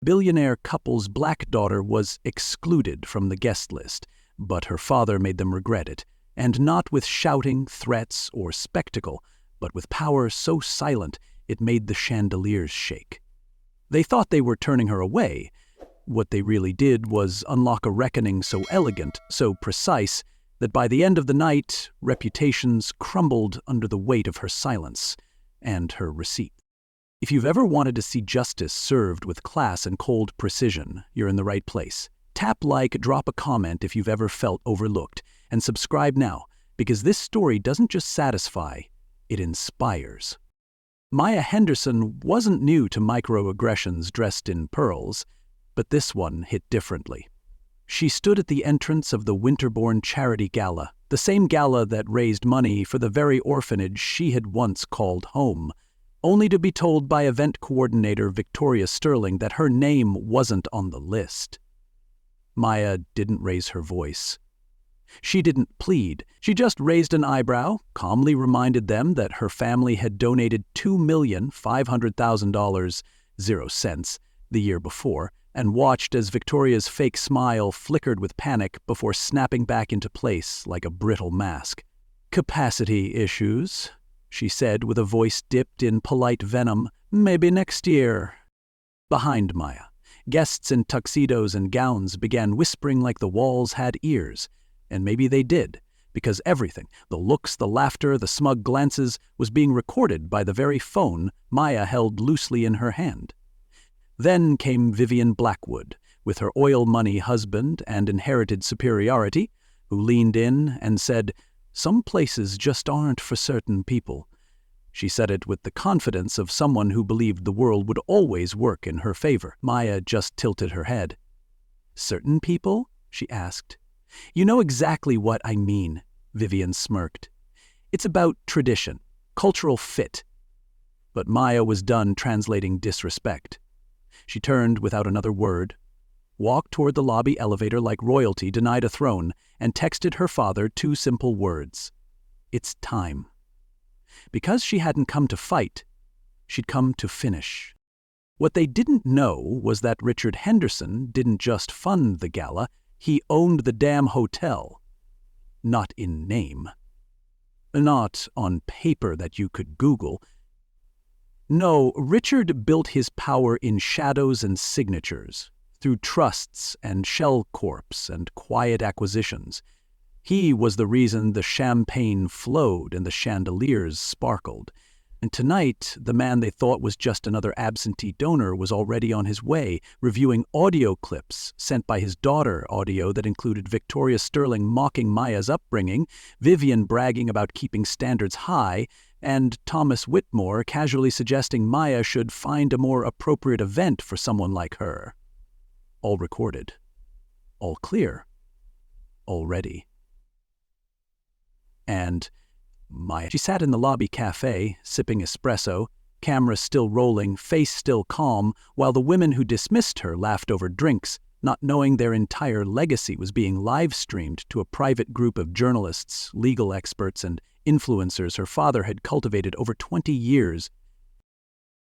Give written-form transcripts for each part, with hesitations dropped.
Billionaire couple's black daughter was excluded from the guest list, but her father made them regret it, and not with shouting, threats, or spectacle, but with power so silent it made the chandeliers shake. They thought they were turning her away. What they really did was unlock a reckoning so elegant, so precise, that by the end of the night, reputations crumbled under the weight of her silence and her receipt. If you've ever wanted to see justice served with class and cold precision, you're in the right place. Tap like, drop a comment if you've ever felt overlooked, and subscribe now, because this story doesn't just satisfy, it inspires. Maya Henderson wasn't new to microaggressions dressed in pearls, but this one hit differently. She stood at the entrance of the Winterbourne Charity Gala, the same gala that raised money for the very orphanage she had once called home, only to be told by event coordinator Victoria Sterling that her name wasn't on the list. Maya didn't raise her voice. She didn't plead. She just raised an eyebrow, calmly reminded them that her family had donated $2,500,000, 0 cents, the year before, and watched as Victoria's fake smile flickered with panic before snapping back into place like a brittle mask. "Capacity issues," she said with a voice dipped in polite venom. "Maybe next year." Behind Maya, guests in tuxedos and gowns began whispering like the walls had ears. And maybe they did, because everything, the looks, the laughter, the smug glances, was being recorded by the very phone Maya held loosely in her hand. Then came Vivian Blackwood, with her oil money husband and inherited superiority, who leaned in and said, "Some places just aren't for certain people." She said it with the confidence of someone who believed the world would always work in her favor. Maya just tilted her head. "Certain people?" she asked. "You know exactly what I mean," Vivian smirked. "It's about tradition, cultural fit." But Maya was done translating disrespect. She turned without another word, walked toward the lobby elevator like royalty denied a throne, and texted her father 2 simple words. "It's time." Because she hadn't come to fight, she'd come to finish. What they didn't know was that Richard Henderson didn't just fund the gala, he owned the damn hotel. Not in name. Not on paper that you could Google. No, Richard built his power in shadows and signatures, through trusts and shell corps and quiet acquisitions. He was the reason the champagne flowed and the chandeliers sparkled. And tonight, the man they thought was just another absentee donor was already on his way, reviewing audio clips sent by his daughter, audio that included Victoria Sterling mocking Maya's upbringing, Vivian bragging about keeping standards high, and Thomas Whitmore casually suggesting Maya should find a more appropriate event for someone like her. All recorded. All clear. Already. And Maya. She sat in the lobby cafe, sipping espresso, camera still rolling, face still calm, while the women who dismissed her laughed over drinks, not knowing their entire legacy was being live-streamed to a private group of journalists, legal experts, and influencers her father had cultivated over 20 years.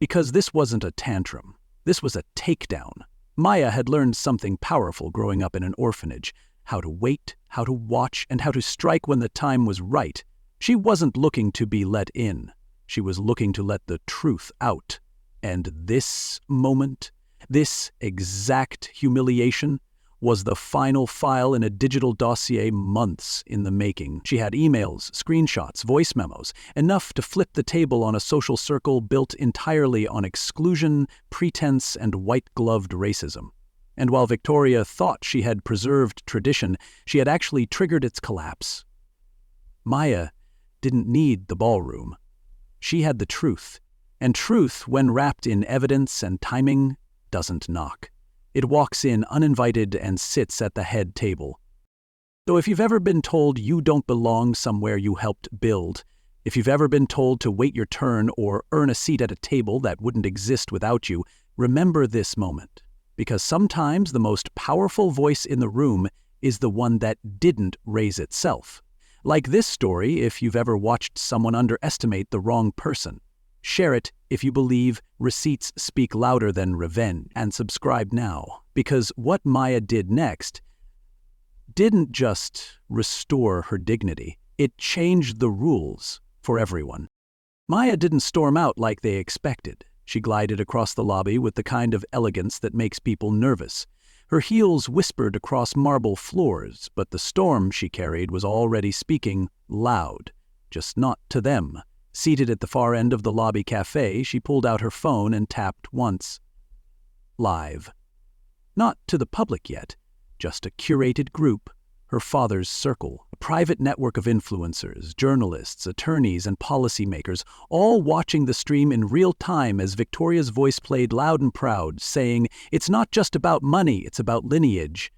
Because this wasn't a tantrum. This was a takedown. Maya had learned something powerful growing up in an orphanage, how to wait, how to watch, and how to strike when the time was right. She wasn't looking to be let in. She was looking to let the truth out. And this moment, this exact humiliation, was the final file in a digital dossier months in the making. She had emails, screenshots, voice memos, enough to flip the table on a social circle built entirely on exclusion, pretense, and white-gloved racism. And while Victoria thought she had preserved tradition, she had actually triggered its collapse. Maya didn't need the ballroom. She had the truth, and truth, when wrapped in evidence and timing, doesn't knock. It walks in uninvited and sits at the head table. Though if you've ever been told you don't belong somewhere you helped build, if you've ever been told to wait your turn or earn a seat at a table that wouldn't exist without you, remember this moment. Because sometimes the most powerful voice in the room is the one that didn't raise itself. Like this story, if you've ever watched someone underestimate the wrong person. Share it if you believe receipts speak louder than revenge, and subscribe now, because what Maya did next didn't just restore her dignity, it changed the rules for everyone. Maya didn't storm out like they expected. She glided across the lobby with the kind of elegance that makes people nervous. Her heels whispered across marble floors, but the storm she carried was already speaking loud, just not to them. Seated at the far end of the lobby cafe, she pulled out her phone and tapped once. Live. Not to the public yet, just a curated group, her father's circle, a private network of influencers, journalists, attorneys, and policymakers, all watching the stream in real time as Victoria's voice played loud and proud, saying, "It's not just about money, it's about lineage."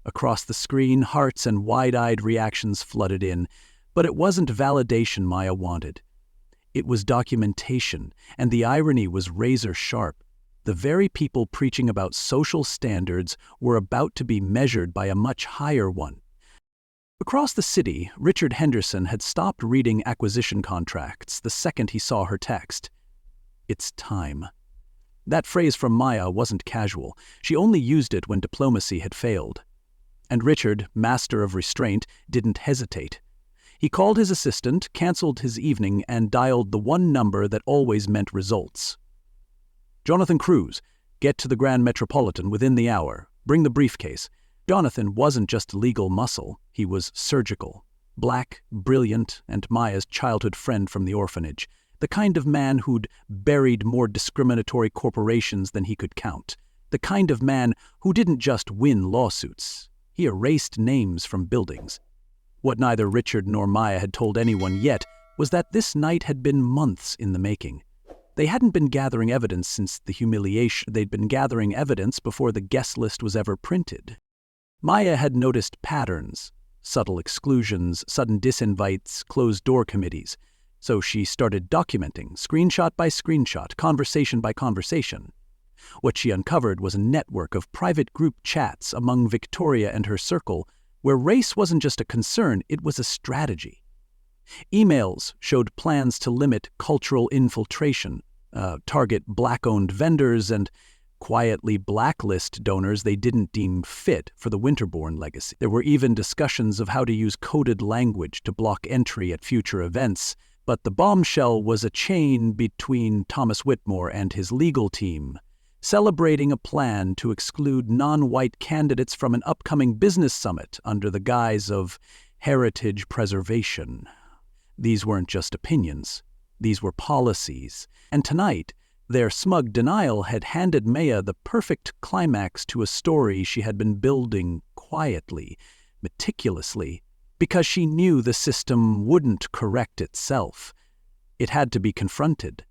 Across the screen, hearts and wide-eyed reactions flooded in, but it wasn't validation Maya wanted. It was documentation, and the irony was razor-sharp. The very people preaching about social standards were about to be measured by a much higher one. Across the city, Richard Henderson had stopped reading acquisition contracts the second he saw her text. "It's time." That phrase from Maya wasn't casual. She only used it when diplomacy had failed. And Richard, master of restraint, didn't hesitate. He called his assistant, canceled his evening, and dialed the one number that always meant results. "Jonathan Cruz, get to the Grand Metropolitan within the hour. Bring the briefcase." Jonathan wasn't just legal muscle, he was surgical. Black, brilliant, and Maya's childhood friend from the orphanage. The kind of man who'd buried more discriminatory corporations than he could count. The kind of man who didn't just win lawsuits. He erased names from buildings. What neither Richard nor Maya had told anyone yet was that this night had been months in the making. They hadn't been gathering evidence since the humiliation. They'd been gathering evidence before the guest list was ever printed. Maya had noticed patterns, subtle exclusions, sudden disinvites, closed-door committees. So she started documenting, screenshot by screenshot, conversation by conversation. What she uncovered was a network of private group chats among Victoria and her circle, where race wasn't just a concern, it was a strategy. Emails showed plans to limit cultural infiltration, target black-owned vendors, and quietly blacklist donors they didn't deem fit for the Winterbourne legacy. There were even discussions of how to use coded language to block entry at future events, but the bombshell was a chain between Thomas Whitmore and his legal team, celebrating a plan to exclude non-white candidates from an upcoming business summit under the guise of heritage preservation. These weren't just opinions, these were policies, and tonight, their smug denial had handed Maya the perfect climax to a story she had been building quietly, meticulously, because she knew the system wouldn't correct itself. It had to be confronted.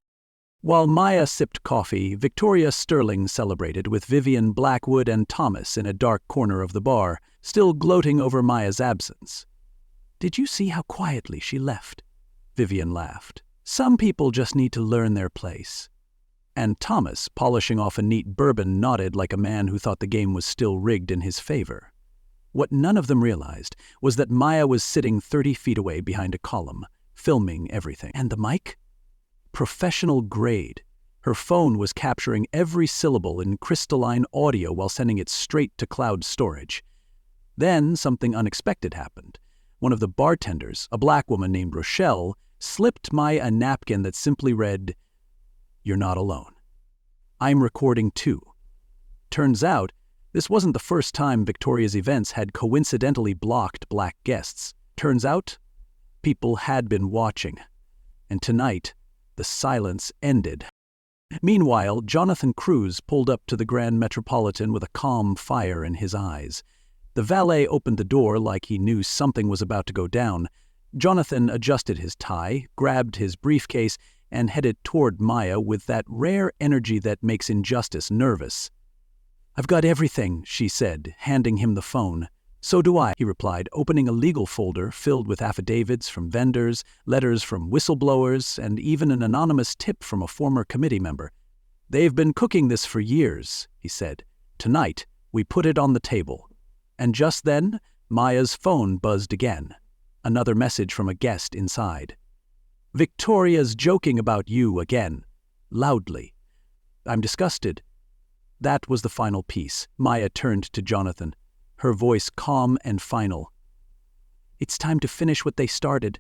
While Maya sipped coffee, Victoria Sterling celebrated with Vivian Blackwood and Thomas in a dark corner of the bar, still gloating over Maya's absence. "Did you see how quietly she left?" Vivian laughed. "Some people just need to learn their place." And Thomas, polishing off a neat bourbon, nodded like a man who thought the game was still rigged in his favor. What none of them realized was that Maya was sitting 30 feet away behind a column, filming everything. And the mic? Professional grade. Her phone was capturing every syllable in crystalline audio while sending it straight to cloud storage. Then something unexpected happened. One of the bartenders, a black woman named Rochelle, slipped Maya a napkin that simply read, "You're not alone. I'm recording too." Turns out, this wasn't the first time Victoria's events had coincidentally blocked black guests. Turns out, people had been watching. And tonight, the silence ended. Meanwhile, Jonathan Cruz pulled up to the Grand Metropolitan with a calm fire in his eyes. The valet opened the door like he knew something was about to go down. Jonathan adjusted his tie, grabbed his briefcase, and headed toward Maya with that rare energy that makes injustice nervous. "I've got everything," she said, handing him the phone. "So do I," he replied, opening a legal folder filled with affidavits from vendors, letters from whistleblowers, and even an anonymous tip from a former committee member. "They've been cooking this for years," he said. "Tonight, we put it on the table." And just then, Maya's phone buzzed again. Another message from a guest inside. Victoria's joking about you again. Loudly. I'm disgusted. That was the final piece. Maya turned to Jonathan, her voice calm and final. It's time to finish what they started.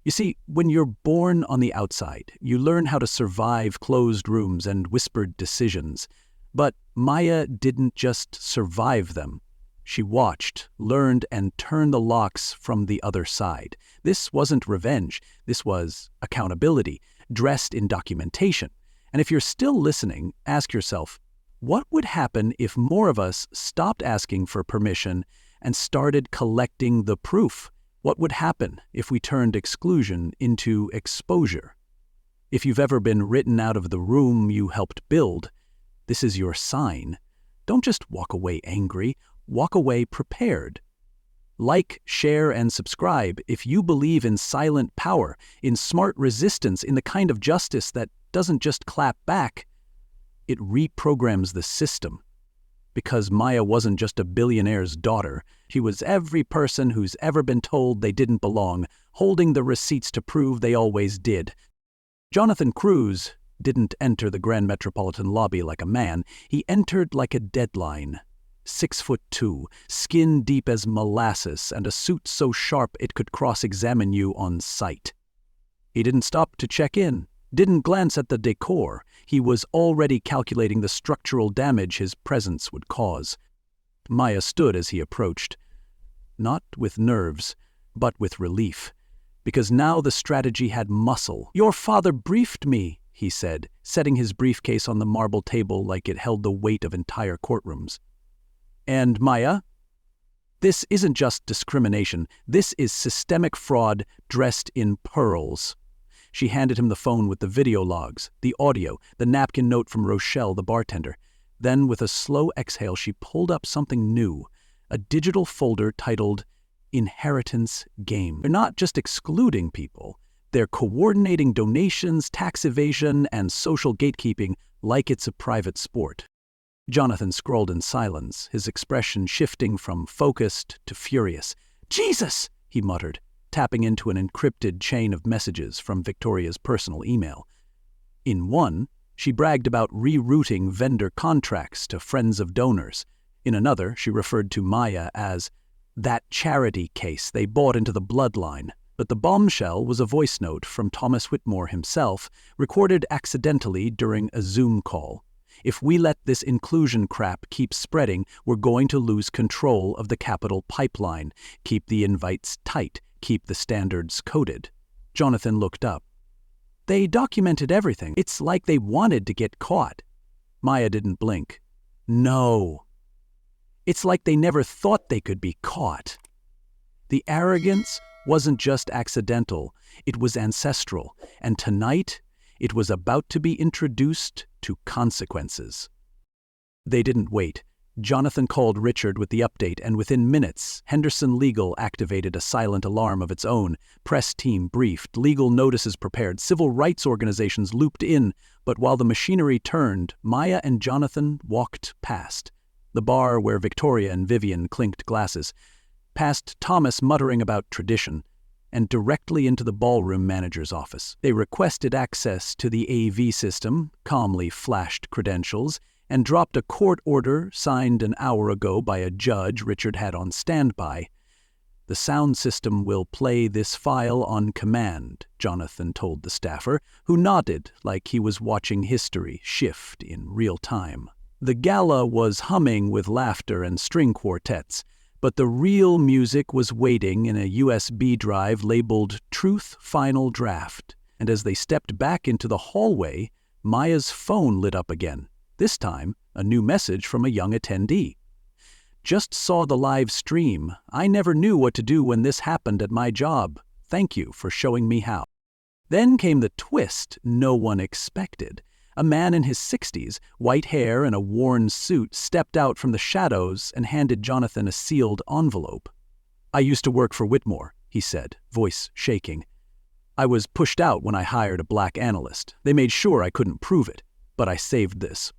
You see, when you're born on the outside, you learn how to survive closed rooms and whispered decisions. But Maya didn't just survive them. She watched, learned, and turned the locks from the other side. This wasn't revenge. This was accountability, dressed in documentation. And if you're still listening, ask yourself, what would happen if more of us stopped asking for permission and started collecting the proof? What would happen if we turned exclusion into exposure? If you've ever been written out of the room you helped build, this is your sign. Don't just walk away angry, walk away prepared. Like, share, and subscribe if you believe in silent power, in smart resistance, in the kind of justice that doesn't just clap back. It reprograms the system. Because Maya wasn't just a billionaire's daughter, she was every person who's ever been told they didn't belong, holding the receipts to prove they always did. Jonathan Cruz didn't enter the Grand Metropolitan lobby like a man. He entered like a deadline. 6'2", skin deep as molasses, and a suit so sharp it could cross-examine you on sight. He didn't stop to check in, didn't glance at the decor. He was already calculating the structural damage his presence would cause. Maya stood as he approached, not with nerves, but with relief, because now the strategy had muscle. "Your father briefed me," he said, setting his briefcase on the marble table like it held the weight of entire courtrooms. "And Maya? This isn't just discrimination. This is systemic fraud dressed in pearls." She handed him the phone with the video logs, the audio, the napkin note from Rochelle, the bartender. Then, with a slow exhale, she pulled up something new, a digital folder titled Inheritance Game. They're not just excluding people. They're coordinating donations, tax evasion, and social gatekeeping like it's a private sport. Jonathan scrolled in silence, his expression shifting from focused to furious. "Jesus!" he muttered, tapping into an encrypted chain of messages from Victoria's personal email. In one, she bragged about rerouting vendor contracts to friends of donors. In another, she referred to Maya as that charity case they bought into the bloodline. But the bombshell was a voice note from Thomas Whitmore himself, recorded accidentally during a Zoom call. "If we let this inclusion crap keep spreading, we're going to lose control of the capital pipeline. Keep the invites tight. Keep the standards coded." Jonathan looked up. "They documented everything. It's like they wanted to get caught." Maya didn't blink. "No. It's like they never thought they could be caught." The arrogance wasn't just accidental, it was ancestral, and tonight it was about to be introduced to consequences. They didn't wait. Jonathan called Richard with the update, and within minutes, Henderson Legal activated a silent alarm of its own. Press team briefed, legal notices prepared, civil rights organizations looped in, but while the machinery turned, Maya and Jonathan walked past. The bar where Victoria and Vivian clinked glasses, past Thomas muttering about tradition, and directly into the ballroom manager's office. They requested access to the AV system, calmly flashed credentials, and dropped a court order signed an hour ago by a judge Richard had on standby. "The sound system will play this file on command," Jonathan told the staffer, who nodded like he was watching history shift in real time. The Gala was humming with laughter and string quartets, but the real music was waiting in a USB drive labeled Truth Final Draft. And as they stepped back into the hallway, Maya's phone lit up again. This time, a new message from a young attendee. "Just saw the live stream. I never knew what to do when this happened at my job. Thank you for showing me how." Then came the twist no one expected. A man in his 60s, white hair and a worn suit, stepped out from the shadows and handed Jonathan a sealed envelope. "I used to work for Whitmore," he said, voice shaking. "I was pushed out when I hired a black analyst. They made sure I couldn't prove it, but I saved this."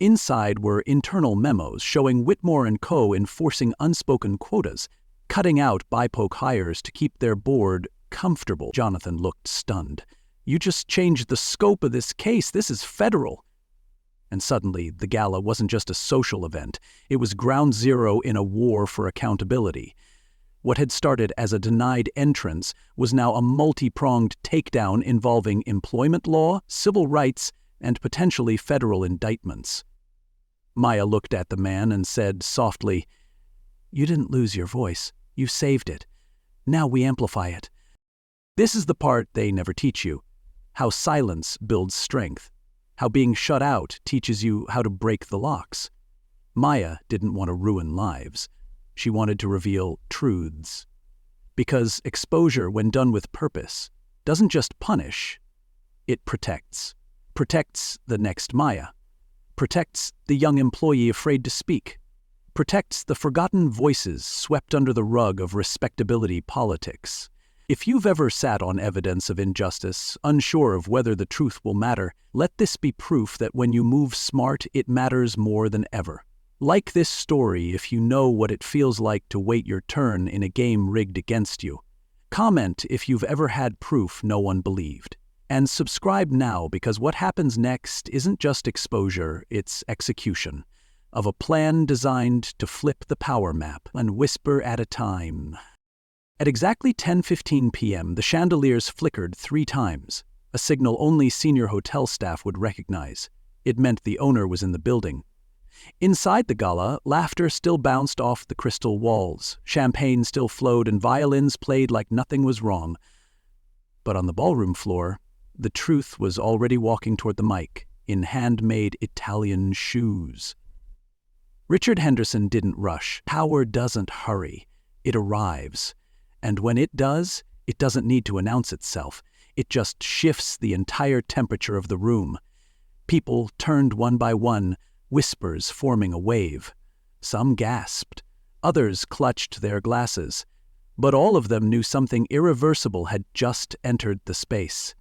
Inside were internal memos showing Whitmore & Co. enforcing unspoken quotas, cutting out BIPOC hires to keep their board comfortable. Jonathan looked stunned. You just changed the scope of this case. This is federal. And suddenly, the gala wasn't just a social event. It was ground zero in a war for accountability. What had started as a denied entrance was now a multi-pronged takedown involving employment law, civil rights, and potentially federal indictments. Maya looked at the man and said softly, "You didn't lose your voice. You saved it. Now we amplify it." This is the part they never teach you. How silence builds strength. How being shut out teaches you how to break the locks. Maya didn't want to ruin lives. She wanted to reveal truths. Because exposure, when done with purpose, doesn't just punish, it protects. Protects the next Maya. Protects the young employee afraid to speak. Protects the forgotten voices swept under the rug of respectability politics. If you've ever sat on evidence of injustice, unsure of whether the truth will matter, let this be proof that when you move smart, it matters more than ever. Like this story if you know what it feels like to wait your turn in a game rigged against you. Comment if you've ever had proof no one believed. And subscribe now, because what happens next isn't just exposure, it's execution of a plan designed to flip the power map, one whisper at a time. At exactly 10:15 p.m., the chandeliers flickered 3 times, a signal only senior hotel staff would recognize. It meant the owner was in the building. Inside the gala, laughter still bounced off the crystal walls, champagne still flowed, and violins played like nothing was wrong. But on the ballroom floor, the truth was already walking toward the mic, in handmade Italian shoes. Richard Henderson didn't rush. Power doesn't hurry. It arrives. And when it does, it doesn't need to announce itself. It just shifts the entire temperature of the room. People turned one by one, whispers forming a wave. Some gasped. Others clutched their glasses. But all of them knew something irreversible had just entered the space.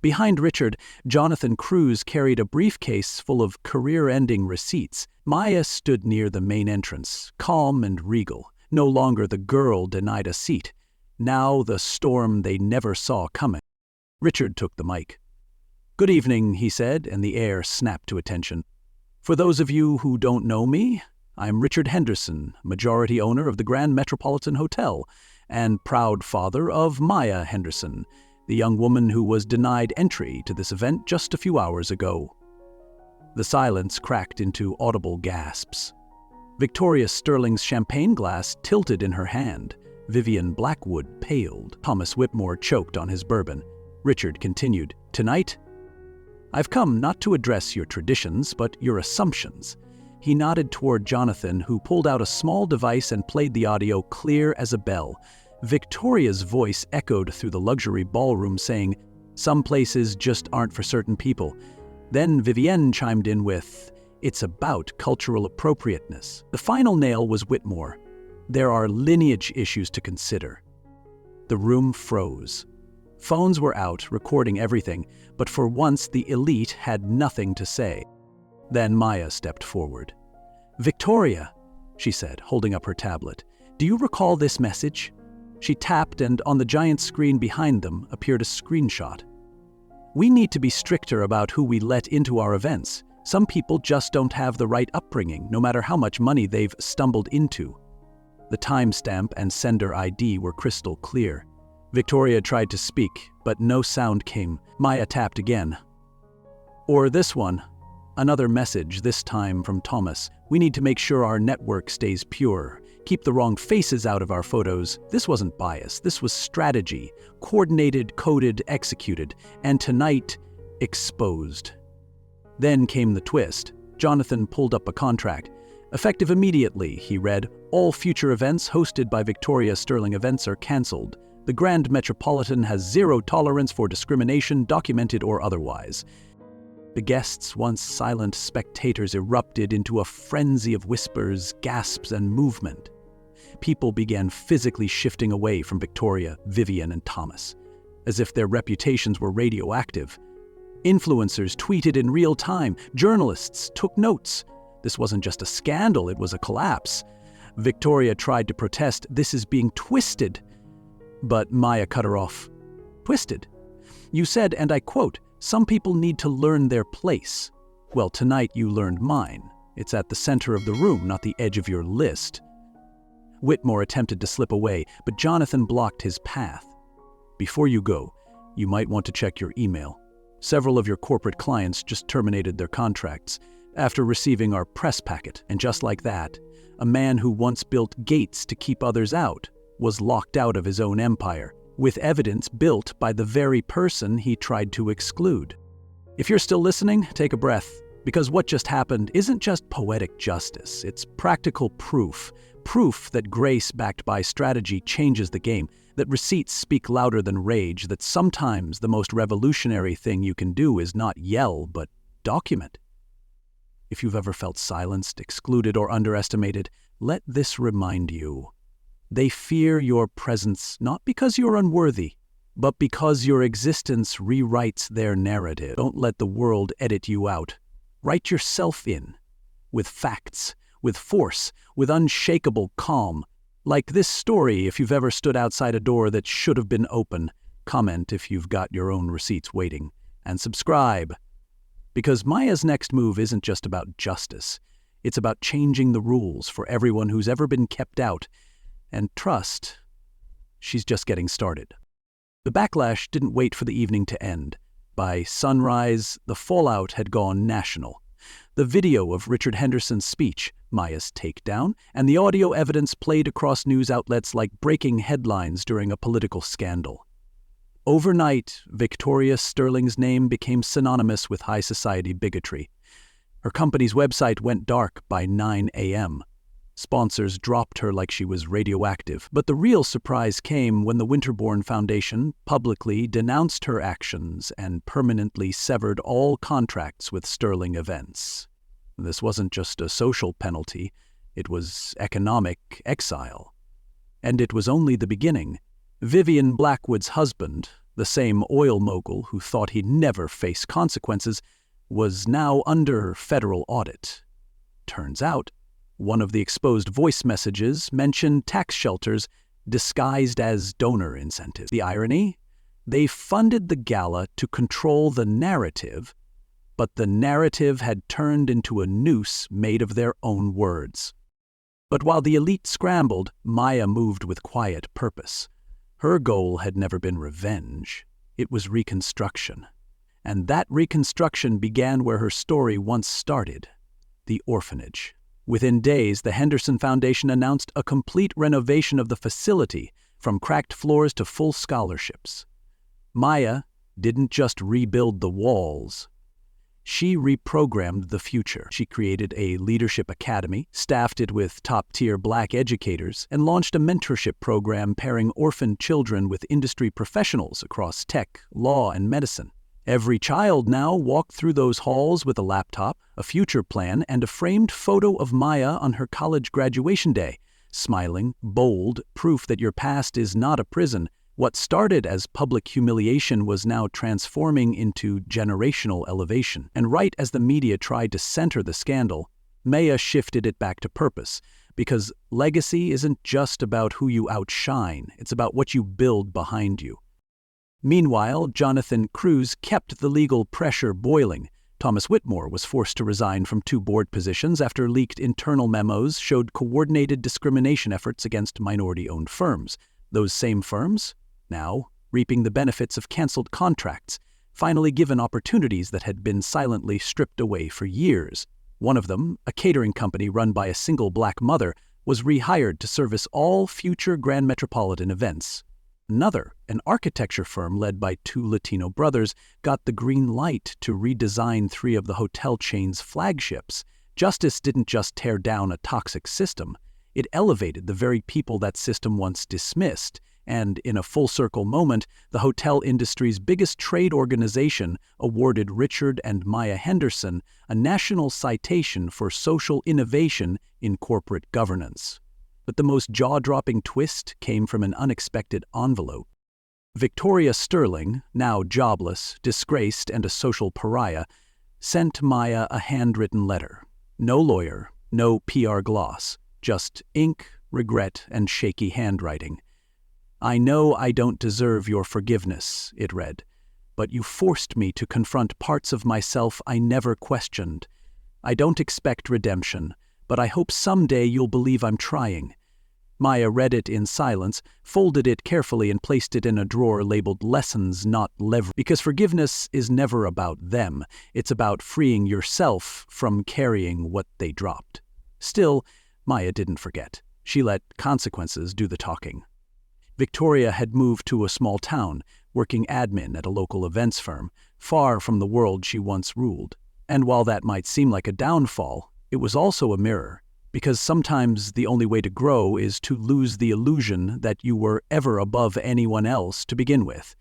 Behind Richard, Jonathan Cruz carried a briefcase full of career-ending receipts. Maya stood near the main entrance, calm and regal. No longer the girl denied a seat. Now the storm they never saw coming. Richard took the mic. "Good evening," he said, and the air snapped to attention. "For those of you who don't know me, I'm Richard Henderson, majority owner of the Grand Metropolitan Hotel, and proud father of Maya Henderson, the young woman who was denied entry to this event just a few hours ago." The silence cracked into audible gasps. Victoria Sterling's champagne glass tilted in her hand. Vivian Blackwood paled. Thomas Whitmore choked on his bourbon. Richard continued, "Tonight, I've come not to address your traditions, but your assumptions." He nodded toward Jonathan, who pulled out a small device and played the audio clear as a bell. Victoria's voice echoed through the luxury ballroom saying, "Some places just aren't for certain people." Then Vivienne chimed in with, "It's about cultural appropriateness." The final nail was Whitmore. "There are lineage issues to consider." The room froze. Phones were out, recording everything, but for once the elite had nothing to say. Then Maya stepped forward. "Victoria," she said, holding up her tablet, "do you recall this message?" She tapped, and on the giant screen behind them appeared a screenshot. "We need to be stricter about who we let into our events. Some people just don't have the right upbringing, no matter how much money they've stumbled into." The timestamp and sender ID were crystal clear. Victoria tried to speak, but no sound came. Maya tapped again. "Or this one. Another message, this time from Thomas. We need to make sure our network stays pure. Keep the wrong faces out of our photos. This wasn't bias. This was strategy. Coordinated, coded, executed. And tonight, exposed." Then came the twist. Jonathan pulled up a contract. "Effective immediately," he read. "All future events hosted by Victoria Sterling Events are cancelled. The Grand Metropolitan has zero tolerance for discrimination, documented or otherwise." The guests, once silent spectators, erupted into a frenzy of whispers, gasps, and movement. People began physically shifting away from Victoria, Vivian, and Thomas, as if their reputations were radioactive. Influencers tweeted in real time. Journalists took notes. This wasn't just a scandal, it was a collapse. Victoria tried to protest. "This is being twisted." But Maya cut her off. Twisted. You said, and I quote, "Some people need to learn their place." Well, tonight you learned mine. It's at the center of the room, not the edge of your list. Whitmore attempted to slip away, but Jonathan blocked his path. Before you go, you might want to check your email. Several of your corporate clients just terminated their contracts after receiving our press packet, and just like that, a man who once built gates to keep others out was locked out of his own empire, with evidence built by the very person he tried to exclude. If you're still listening, take a breath, because what just happened isn't just poetic justice, it's practical proof that grace backed by strategy changes the game, that receipts speak louder than rage, that sometimes the most revolutionary thing you can do is not yell, but document. If you've ever felt silenced, excluded, or underestimated, let this remind you. They fear your presence not because you're unworthy, but because your existence rewrites their narrative. Don't let the world edit you out. Write yourself in, with facts, with force, with unshakable calm. Like this story, if you've ever stood outside a door that should have been open. Comment if you've got your own receipts waiting. And subscribe. Because Maya's next move isn't just about justice. It's about changing the rules for everyone who's ever been kept out. And trust, she's just getting started. The backlash didn't wait for the evening to end. By sunrise, the fallout had gone national. The video of Richard Henderson's speech, Maya's takedown, and the audio evidence played across news outlets like breaking headlines during a political scandal. Overnight, Victoria Sterling's name became synonymous with high society bigotry. Her company's website went dark by 9 a.m. Sponsors dropped her like she was radioactive, but the real surprise came when the Winterbourne Foundation publicly denounced her actions and permanently severed all contracts with Sterling Events. This wasn't just a social penalty, it was economic exile. And it was only the beginning. Vivian Blackwood's husband, the same oil mogul who thought he'd never face consequences, was now under federal audit. Turns out, one of the exposed voice messages mentioned tax shelters disguised as donor incentives. The irony? They funded the Gala to control the narrative, but the narrative had turned into a noose made of their own words. But while the elite scrambled, Maya moved with quiet purpose. Her goal had never been revenge. It was reconstruction. And that reconstruction began where her story once started, the orphanage. Within days, the Henderson Foundation announced a complete renovation of the facility, from cracked floors to full scholarships. Maya didn't just rebuild the walls. She reprogrammed the future. She created a leadership academy, staffed it with top-tier Black educators, and launched a mentorship program pairing orphaned children with industry professionals across tech, law, and medicine. Every child now walked through those halls with a laptop, a future plan, and a framed photo of Maya on her college graduation day, smiling, bold, proof that your past is not a prison. What started as public humiliation was now transforming into generational elevation. And right as the media tried to center the scandal, Maya shifted it back to purpose, because legacy isn't just about who you outshine, it's about what you build behind you. Meanwhile, Jonathan Cruz kept the legal pressure boiling. Thomas Whitmore was forced to resign from 2 board positions after leaked internal memos showed coordinated discrimination efforts against minority-owned firms. Those same firms, now reaping the benefits of canceled contracts, finally given opportunities that had been silently stripped away for years. One of them, a catering company run by a single Black mother, was rehired to service all future Grand Metropolitan events. Another, an architecture firm led by 2 Latino brothers, got the green light to redesign 3 of the hotel chain's flagships. Justice didn't just tear down a toxic system, it elevated the very people that system once dismissed. And in a full-circle moment, the hotel industry's biggest trade organization awarded Richard and Maya Henderson a national citation for social innovation in corporate governance. But the most jaw-dropping twist came from an unexpected envelope. Victoria Sterling, now jobless, disgraced, and a social pariah, sent Maya a handwritten letter. No lawyer, no PR gloss, just ink, regret, and shaky handwriting. "I know I don't deserve your forgiveness," it read, "but you forced me to confront parts of myself I never questioned. I don't expect redemption, but I hope someday you'll believe I'm trying." Maya read it in silence, folded it carefully and placed it in a drawer labeled Lessons Not Leverage. Because forgiveness is never about them. It's about freeing yourself from carrying what they dropped. Still, Maya didn't forget. She let consequences do the talking. Victoria had moved to a small town, working admin at a local events firm, far from the world she once ruled. And while that might seem like a downfall, it was also a mirror. Because sometimes the only way to grow is to lose the illusion that you were ever above anyone else to begin with.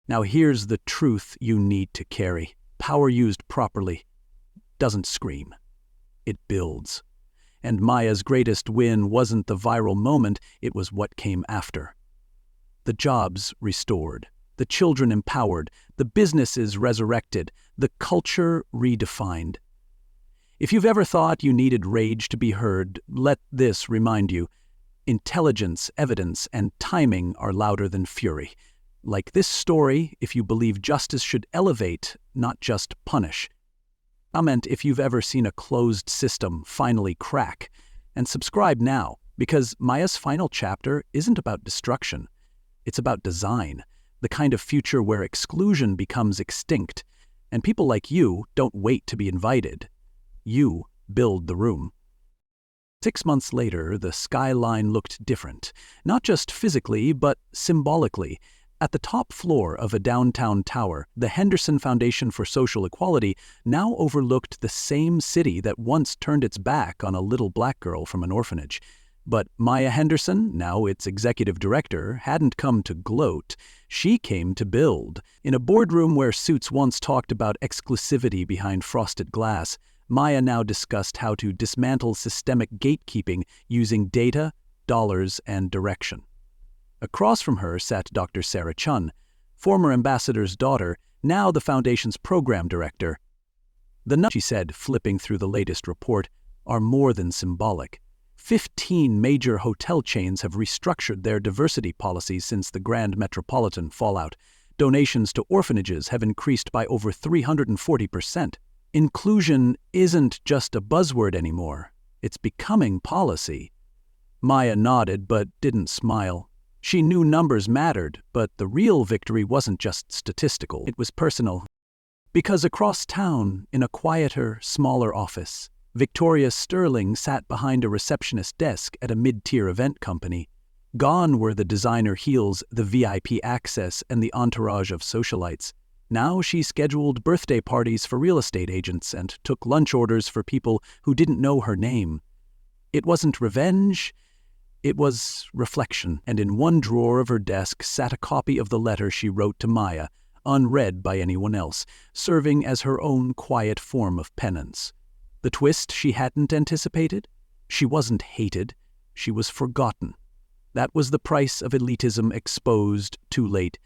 Now here's the truth you need to carry. Power used properly doesn't scream. It builds. And Maya's greatest win wasn't the viral moment, it was what came after. The jobs restored, the children empowered, the businesses resurrected, the culture redefined. If you've ever thought you needed rage to be heard, let this remind you. Intelligence, evidence, and timing are louder than fury. Like this story, if you believe justice should elevate, not just punish. Comment if you've ever seen a closed system finally crack. And subscribe now, because Maya's final chapter isn't about destruction. It's about design, the kind of future where exclusion becomes extinct. And people like you don't wait to be invited. You build the room. 6 months later, the skyline looked different, not just physically, but symbolically. At the top floor of a downtown tower, the Henderson Foundation for Social Equality now overlooked the same city that once turned its back on a little black girl from an orphanage. But Maya Henderson, now its executive director, hadn't come to gloat. She came to build. In a boardroom where suits once talked about exclusivity behind frosted glass, Maya now discussed how to dismantle systemic gatekeeping using data, dollars, and direction. Across from her sat Dr. Sarah Chun, former ambassador's daughter, now the foundation's program director. The numbers, she said, flipping through the latest report, are more than symbolic. 15 major hotel chains have restructured their diversity policies since the Grand Metropolitan fallout. Donations to orphanages have increased by over 340%. Inclusion isn't just a buzzword anymore. It's becoming policy. Maya nodded but didn't smile. She knew numbers mattered, but the real victory wasn't just statistical. It was personal. Because across town, in a quieter, smaller office, Victoria Sterling sat behind a receptionist desk at a mid-tier event company. Gone were the designer heels, the VIP access, and the entourage of socialites. Now she scheduled birthday parties for real estate agents and took lunch orders for people who didn't know her name. It wasn't revenge, it was reflection, and in one drawer of her desk sat a copy of the letter she wrote to Maya, unread by anyone else, serving as her own quiet form of penance. The twist she hadn't anticipated? She wasn't hated, she was forgotten. That was the price of elitism exposed too late.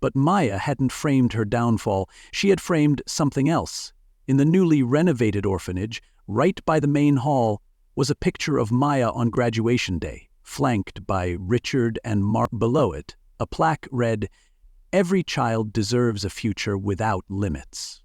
But Maya hadn't framed her downfall, she had framed something else. In the newly renovated orphanage, right by the main hall, was a picture of Maya on graduation day, flanked by Richard and Mark. Below it, a plaque read, "Every child deserves a future without limits."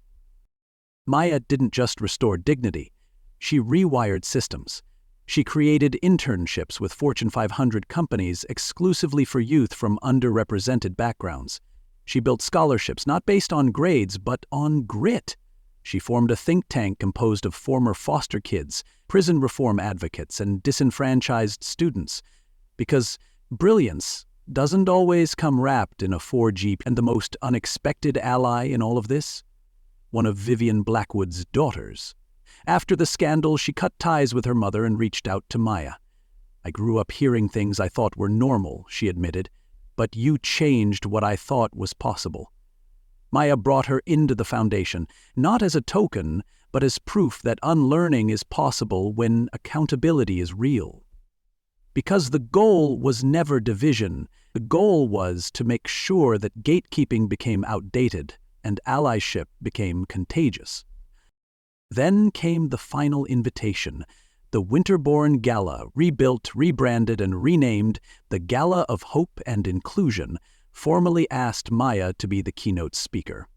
Maya didn't just restore dignity, she rewired systems. She created internships with Fortune 500 companies exclusively for youth from underrepresented backgrounds. She built scholarships not based on grades, but on grit. She formed a think tank composed of former foster kids, prison reform advocates, and disenfranchised students. Because brilliance doesn't always come wrapped in a 4G. And the most unexpected ally in all of this? One of Vivian Blackwood's daughters. After the scandal, she cut ties with her mother and reached out to Maya. "I grew up hearing things I thought were normal," she admitted. "But you changed what I thought was possible." Maya brought her into the foundation, not as a token, but as proof that unlearning is possible when accountability is real. Because the goal was never division, the goal was to make sure that gatekeeping became outdated and allyship became contagious. Then came the final invitation, the winter-born Gala, rebuilt, rebranded, and renamed the Gala of Hope and Inclusion, formally asked Maya to be the keynote speaker.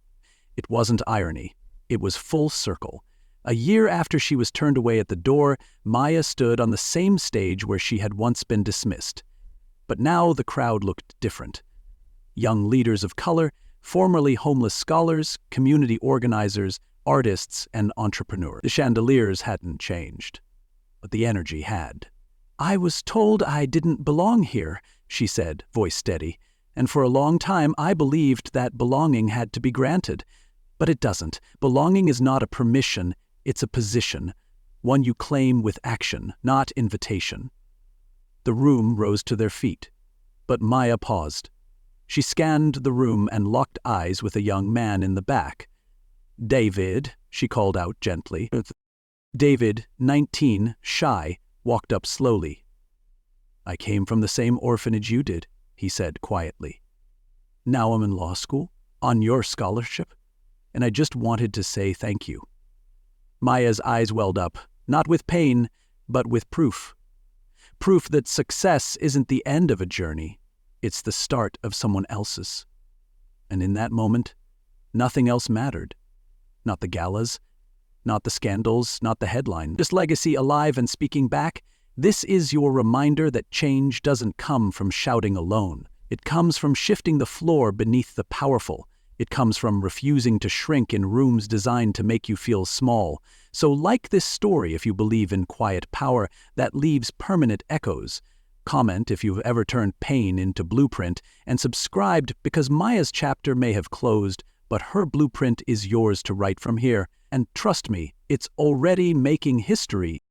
It wasn't irony. It was full circle. A year after she was turned away at the door, Maya stood on the same stage where she had once been dismissed. But now the crowd looked different. Young leaders of color, formerly homeless scholars, community organizers, artists, and entrepreneurs. The chandeliers hadn't changed, but the energy had. "I was told I didn't belong here," she said, voice steady, "and for a long time I believed that belonging had to be granted. But it doesn't. Belonging is not a permission, it's a position, one you claim with action, not invitation." The room rose to their feet, but Maya paused. She scanned the room and locked eyes with a young man in the back. "David," she called out gently. David, 19, shy, walked up slowly. "I came from the same orphanage you did," he said quietly. "Now I'm in law school, on your scholarship, and I just wanted to say thank you." Maya's eyes welled up, not with pain, but with proof. Proof that success isn't the end of a journey, it's the start of someone else's. And in that moment, nothing else mattered. Not the galas, not the scandals, not the headline. Just legacy alive and speaking back. This is your reminder that change doesn't come from shouting alone. It comes from shifting the floor beneath the powerful. It comes from refusing to shrink in rooms designed to make you feel small. So like this story if you believe in quiet power that leaves permanent echoes. Comment if you've ever turned pain into blueprint, and subscribed because Maya's chapter may have closed, but her blueprint is yours to write from here. And trust me, it's already making history.